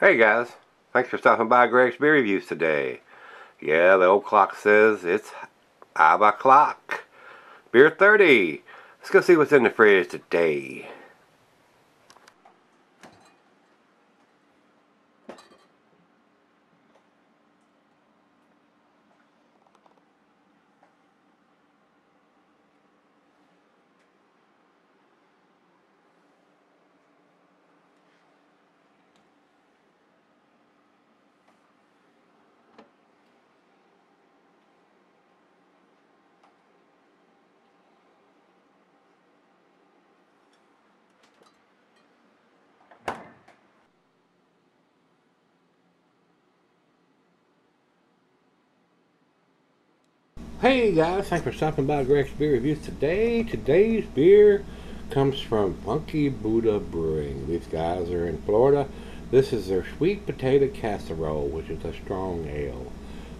Hey guys, thanks for stopping by Gregsbeerreviews today. Yeah, the old clock says it's 5 o'clock. Beer 30. Let's go see what's in the fridge today. Hey guys, thanks for stopping by Greg's Beer Reviews today. Today's beer comes from Funky Buddha Brewing. These guys are in Florida. This is their sweet potato casserole, which is a strong ale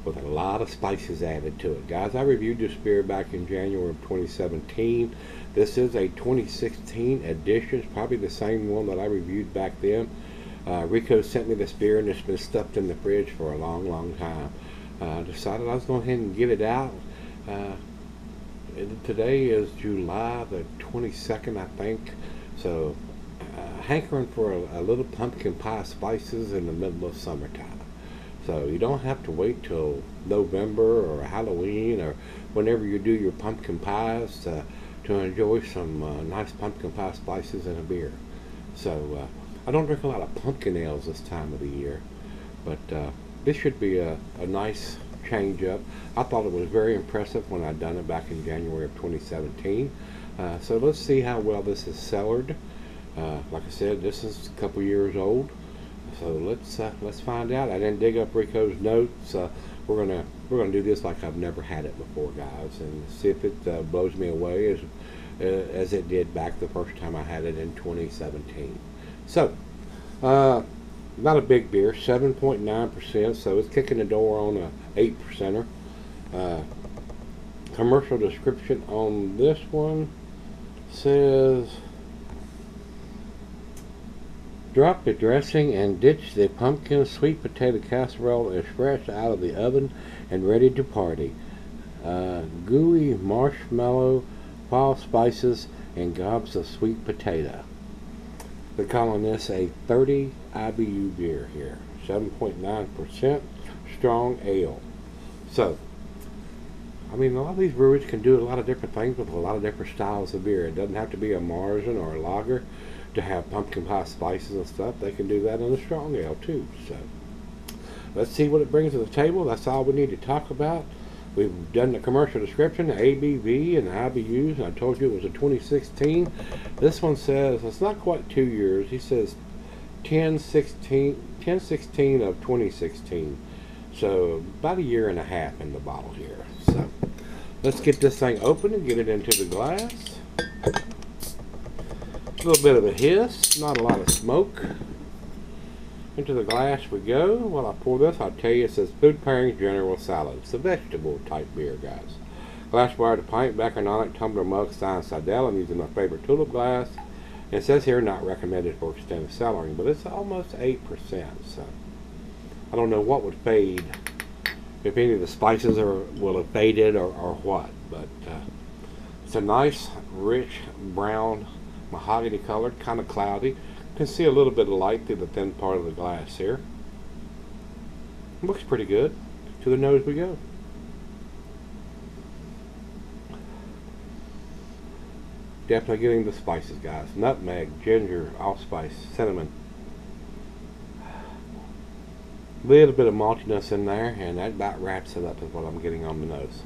with a lot of spices added to it. Guys, I reviewed this beer back in January of 2017. This is a 2016 edition. It's probably the same one that I reviewed back then. Rico sent me this beer and it's been stuffed in the fridge for a long time. Decided I was going ahead and get it out. Today is July the 22nd, I think. So, hankering for a little pumpkin pie spices in the middle of summertime. So you don't have to wait till November or Halloween or whenever you do your pumpkin pies to enjoy some nice pumpkin pie spices in a beer. So I don't drink a lot of pumpkin ales this time of the year, but this should be a nice change up. I thought it was very impressive when I'd done it back in January of 2017. So let's see how well this is cellared. Like I said, this is a couple years old. So let's find out. I didn't dig up Rico's notes. We're gonna do this like I've never had it before, guys, and see if it blows me away as it did back the first time I had it in 2017. So. Not a big beer, 7.9%, so it's kicking the door on a 8%er. Commercial description on this one says, drop the dressing and ditch the pumpkin sweet potato casserole is fresh out of the oven and ready to party. Gooey marshmallow, fall spices, and gobs of sweet potato. They're calling this a 30 IBU beer here. 7.9% strong ale. So, I mean, a lot of these breweries can do a lot of different things with a lot of different styles of beer. It doesn't have to be a Marzen or a lager to have pumpkin pie spices and stuff. They can do that in a strong ale too. So, let's see what it brings to the table. That's all we need to talk about. We've done the commercial description, the ABV and the IBUs, and I told you it was a 2016. This one says, it's not quite 2 years. He says 10/16 of 2016. So about a year and a half in the bottle here. So let's get this thing open and get it into the glass. A little bit of a hiss, not a lot of smoke. Into the glass we go. While I pour this, I'll tell you it says food pairings, general salad. It's a vegetable type beer, guys. Glassware to pint, bacaronic, tumbler, mug, stein, sidel. I'm using my favorite tulip glass. And it says here not recommended for extended cellaring, but it's almost 8%. So I don't know what would fade, if any of the spices will have faded or what. But it's a nice, rich, brown, mahogany colored, kind of cloudy. You can see a little bit of light through the thin part of the glass here. Looks pretty good. To the nose we go. Definitely getting the spices, guys. Nutmeg, ginger, allspice, cinnamon. A little bit of maltiness in there, and that about wraps it up is what I'm getting on the nose.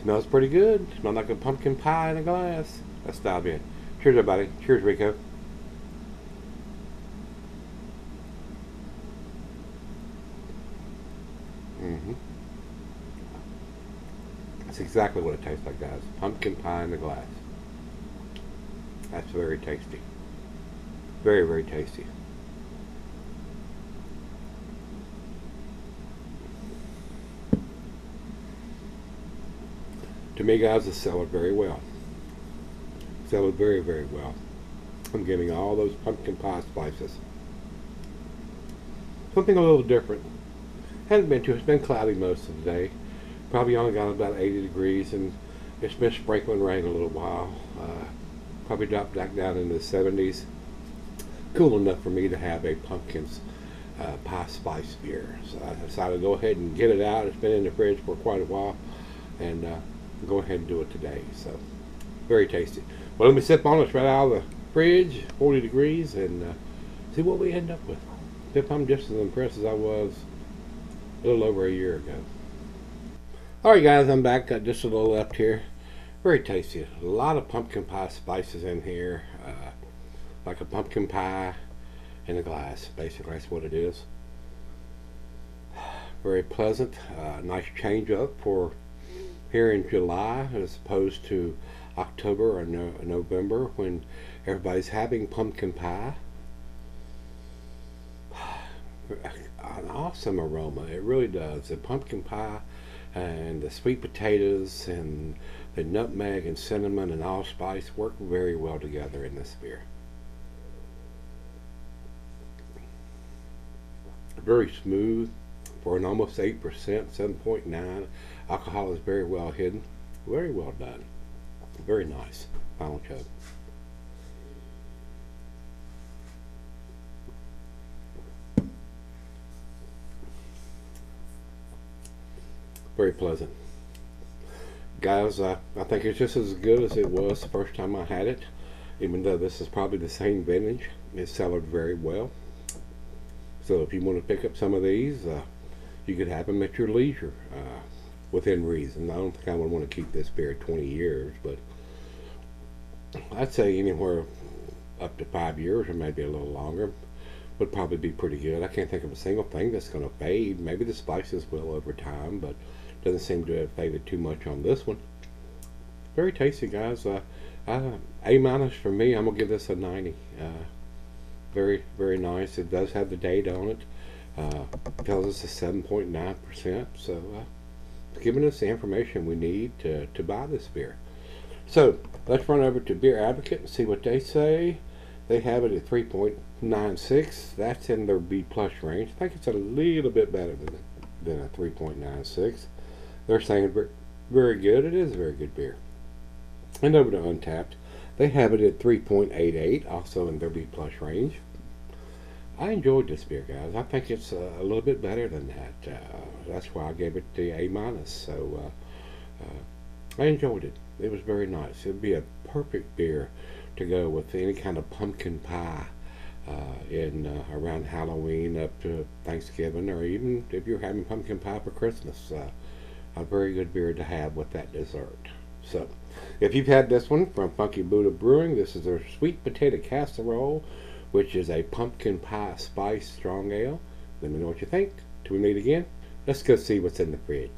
Smells pretty good. Smells like a pumpkin pie in a glass. Let's dive in. Cheers, everybody. Cheers, Rico. That's exactly what it tastes like, guys. Pumpkin pie in a glass. That's very tasty. Very, very tasty. To me, guys, it's cellared very well. Cellared very, very well. I'm getting all those pumpkin pie spices. Something a little different. It's been cloudy most of the day. Probably only got about 80 degrees, and it's been sprinkling rain a little while. Probably dropped back down into the 70s. Cool enough for me to have a pumpkins pie spice beer. So I decided to go ahead and get it out. It's been in the fridge for quite a while, and go ahead and do it today. So very tasty. Well, let me sip on it right out of the fridge, 40 degrees, and see what we end up with. If I'm just as impressed as I was a little over a year ago. Alright guys, I'm back. Got just a little left here. Very tasty. A lot of pumpkin pie spices in here. Like a pumpkin pie in a glass. Basically, that's what it is. Very pleasant. Nice change up for here in July as opposed to October or November when everybody's having pumpkin pie. An awesome aroma. It really does. The pumpkin pie and the sweet potatoes and the nutmeg and cinnamon and allspice work very well together in this beer. Very smooth for an almost 8%, 7.9. Alcohol is very well hidden. Very well done. Very nice. Final chug. Very pleasant. Guys, I think it's just as good as it was the first time I had it. Even though this is probably the same vintage, it's cellared very well. So if you want to pick up some of these, you could have them at your leisure, within reason. I don't think I would want to keep this beer 20 years, but I'd say anywhere up to 5 years or maybe a little longer would probably be pretty good. I can't think of a single thing that's going to fade. Maybe the spices will over time, but doesn't seem to have faded too much on this one. Very tasty, guys. A- for me. I'm gonna give this a 90. Very, very nice. It does have the date on it. Tells us a 7.9%. So it's giving us the information we need to buy this beer. So let's run over to Beer Advocate and see what they say. They have it at 3.96. That's in their B plus range. I think it's a little bit better than a 3.96. They're saying very good. It is a very good beer. And over to Untapped, they have it at 3.88, also in their B plus range. I enjoyed this beer, guys. I think it's a little bit better than that. That's why I gave it the A minus. So I enjoyed it. It was very nice. It'd be a perfect beer to go with any kind of pumpkin pie in around Halloween up to Thanksgiving, or even if you're having pumpkin pie for Christmas. A very good beer to have with that dessert. So, if you've had this one from Funky Buddha Brewing, this is their Sweet Potato Casserole, which is a pumpkin pie spice strong ale. Let me know what you think. Till we meet again, let's go see what's in the fridge.